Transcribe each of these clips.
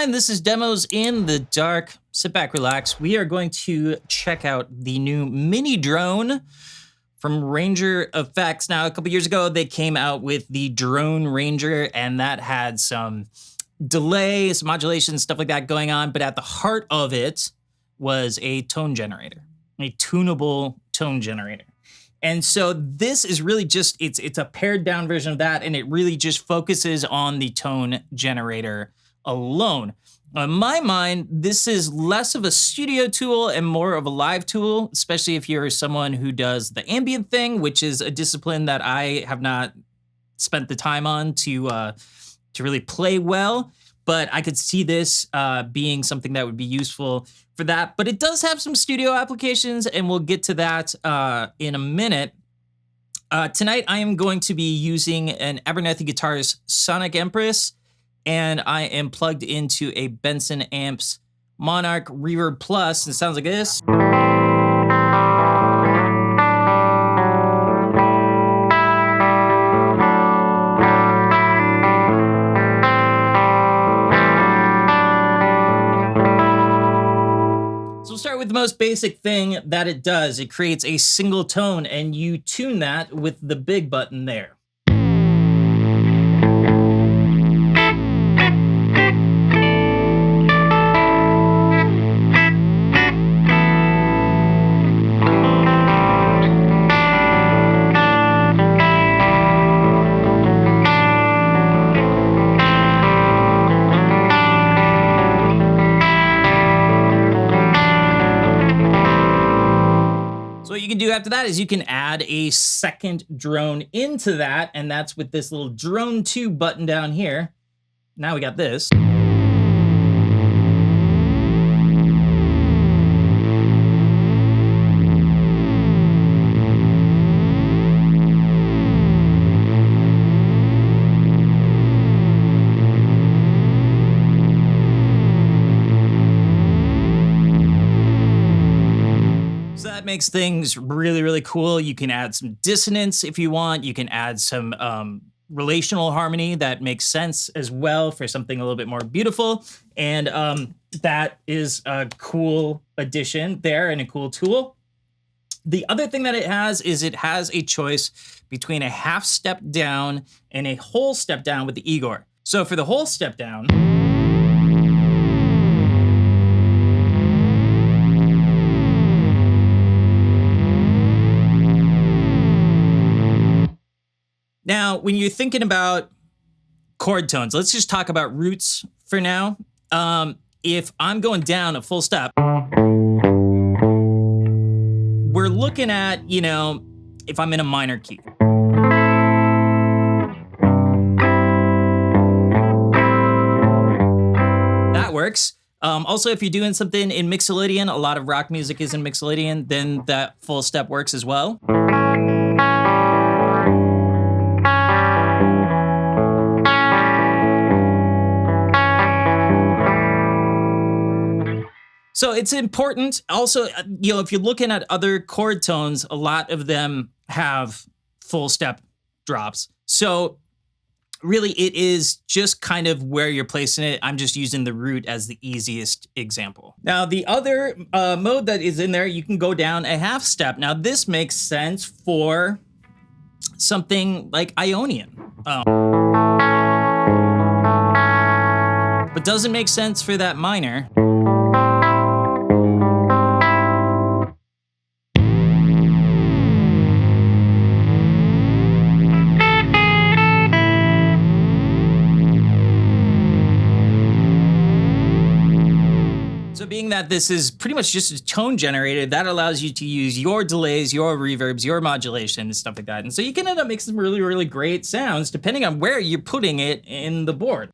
everyone, this is Demos in the Dark. Sit back, relax. We are going to check out the new mini drone from Rainger FX. Now, a couple years ago, they came out with the Drone Rainger, and that had some delay, some modulation, stuff like that going on. But at the heart of it was a tone generator, a tunable tone generator. And so this is really just, it's a pared down version of that, and it really just focuses on the tone generator alone. In my mind, this is less of a studio tool and more of a live tool, especially if you're someone who does the ambient thing, which is a discipline that I have not spent the time on to really play well. But I could see this being something that would be useful for that. But it does have some studio applications, and we'll get to that in a minute. Tonight, I am going to be using an Abernethy Guitars Sonic Empress, and I am plugged into a Benson Amps Monarch Reverb Plus, and it sounds like this. Start with the most basic thing that it does. It creates a single tone, and you tune that with the big button there. So what you can do after that is you can add a second drone into that, and that's with this little drone 2 button down here. Now we got this. Makes things really, really cool. You can add some dissonance if you want. You can add some relational harmony that makes sense as well for something a little bit more beautiful. And that is a cool addition there and a cool tool. The other thing that it has is it has a choice between a half step down and a whole step down with the Igor. So for the whole step down, now, when you're thinking about chord tones, let's just talk about roots for now. If I'm going down a full step, we're looking at, you know, if I'm in a minor key. That works. Also, if you're doing something in Mixolydian, a lot of rock music is in Mixolydian, then that full step works as well. So it's important. Also, you know, if you're looking at other chord tones, a lot of them have full step drops. So really, it is just kind of where you're placing it. I'm just using the root as the easiest example. Now, the other mode that is in there, you can go down a half step. Now, this makes sense for something like Ionian. But doesn't make sense for that minor. So being that this is pretty much just a tone generator, that allows you to use your delays, your reverbs, your modulation, and stuff like that. And so you can end up making some really, really great sounds depending on where you're putting it in the board.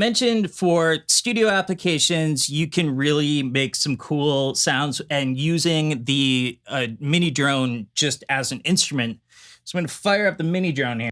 mentioned, for studio applications, you can really make some cool sounds, and using the mini drone just as an instrument. So I'm going to fire up the mini drone here.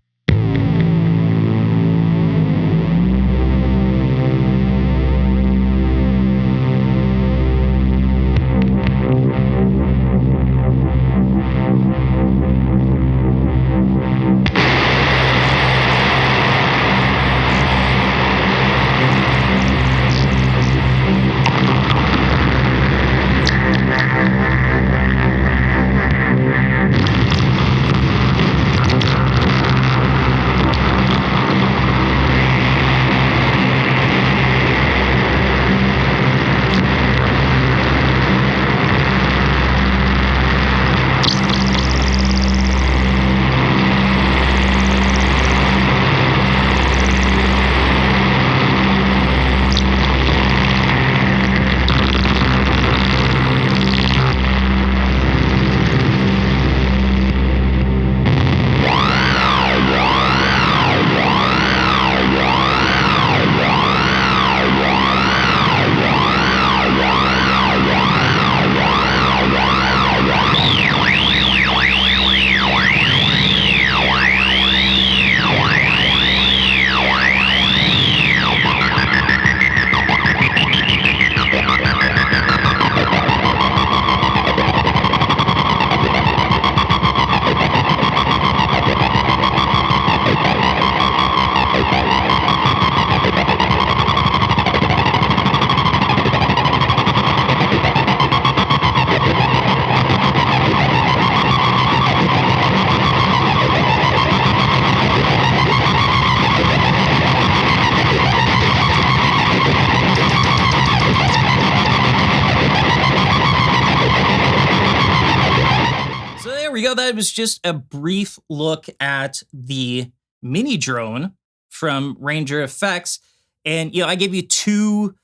We go. That was just a brief look at the mini drone from Rainger FX. And, I gave you two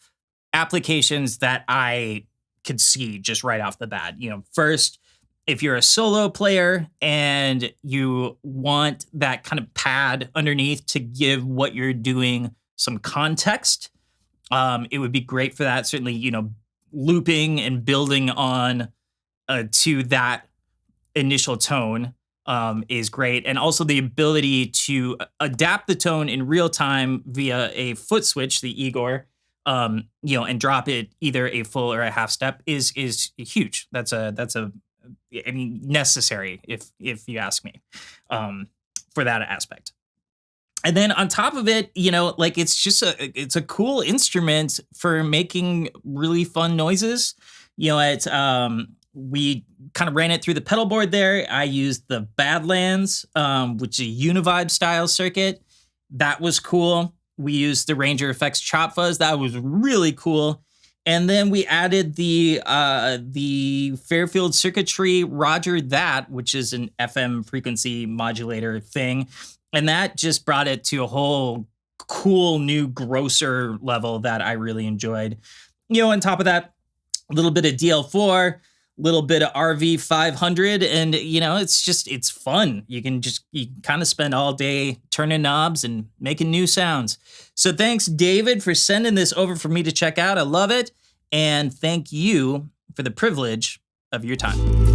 applications that I could see just right off the bat. First, if you're a solo player and you want that kind of pad underneath to give what you're doing some context, it would be great for that. Certainly, looping and building on to that initial tone is great. And also the ability to adapt the tone in real time via a foot switch, the Igor, and drop it either a full or a half step is huge. That's necessary if you ask me, for that aspect. And then on top of it, it's a cool instrument for making really fun noises. We kind of ran it through the pedal board there. I used the Badlands, which is a Univibe style circuit. That was cool. We used the Rainger FX Chop Fuzz. That was really cool. And then we added the Fairfield Circuitry Roger That, which is an FM frequency modulator thing. And that just brought it to a whole cool new grosser level that I really enjoyed. On top of that, a little bit of DL4, little bit of RV 500, and it's fun. You kind of spend all day turning knobs and making new sounds. So thanks, David, for sending this over for me to check out. I love it. And thank you for the privilege of your time.